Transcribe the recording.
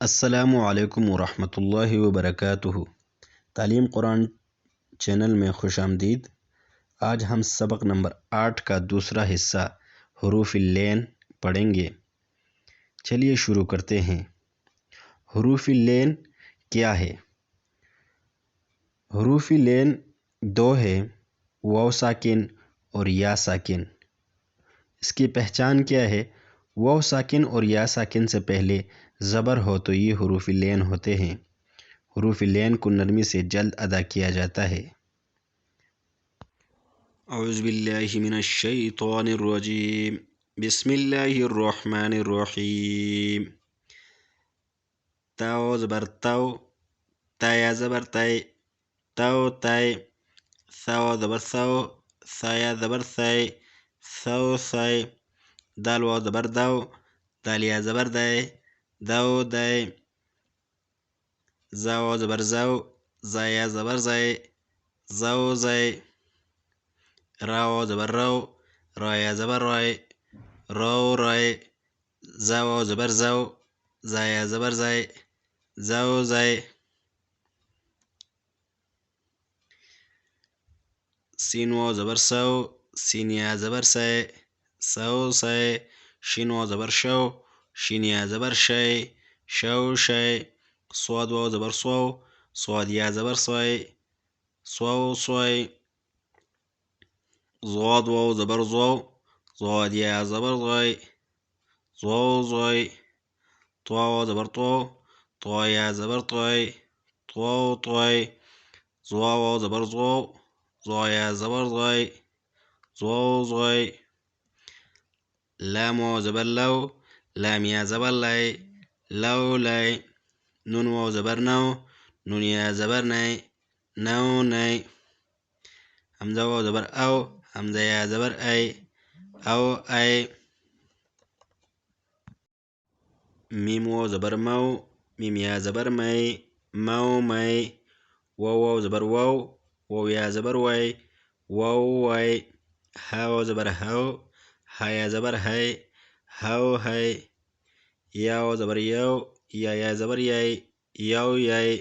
अस्सलामुअलैकुम वरहमतुल्लाहि वबरकातुहु। तालीम कुरान चैनल में खुश आमदीद। आज हम सबक नंबर 8 का दूसरा हिस्सा हुरूफ़िल-लैन पढ़ेंगे। चलिए शुरू करते हैं। हुरूफ़िल-लैन क्या है? हुरूफ़िल-लैन दो है, वाव साकिन और या साकिन। इसकी पहचान क्या है? वाव साकिन और या साकिन से पहले ज़बर हो तो ये हुरूफ़िल-लैन होते हैं। हुरूफ़िल-लैन को नरमी से जल्द अदा किया जाता है। औज़ु बिल्लाहि मिनश शैतानिर रजीम। बिस्मिल्लाहिर रहमानिर रहीम। ताओ ज़बर ताओ, ताया ज़बर ताय, ताओ ताय। साओ ज़बर साओ, साया ज़बर साय, साओ साय। दाल वाव ज़बर दाओ, दालिया ज़बर दाय, दाओ दाय। ज़ाओ ज़बर ज़ाओ, ज़ाया ज़बर ज़ाय, ज़ाओ ज़ाय। राओ ज़बर राओ, राया ज़बर राय, राओ राय। ज़ाओ ज़बर ज़ाओ, ज़ाया ज़बर ज़ाय, ज़ाओ ज़ाय। सीन वाव ज़बर साओ, सीनिया ज़बर साय, साओ साय। शीन वाव ज़बर शौ, शीनिया ज़बर शय, शौ शय। स्वाद वाव ज़बर स्वाव, स्वादिया ज़बर स्वाय, स्वाव स्वाय। ज़ाद वाव ज़बर ज़ाव, ज़ादिया ज़बर ज़ाय, ज़ाव ज़ाय। त्वा वाव ज़बर त्वाव, त्वाया ज़बर त्वाय, त्वाव त्वाय। ज़वा वाव ज़बर ज़वाव, ज़वाया ज़बर ज़ाय, ज़वाव ज़ाय। लाम वाव ज़बर लाव, लामिया ज़बर लाय, लाव लाय। नून वाव ज़बर नाव, नूनिया ज़बर नाय, नाव नाय। हमज़ा वाव ज़बर आओ, हमज़ाया ज़बर आय, आओ आय। मीम वाव ज़बर माव, मीमिया ज़बर माय, माव माय। वाव वाव ज़बर वाव, वावया ज़बर वाय, वाव वाय। हा वाव ज़बर हाव, हाया ज़बर हाय, हाव हाय। या वाव ज़बर याव, याया ज़बर याय, याव याय।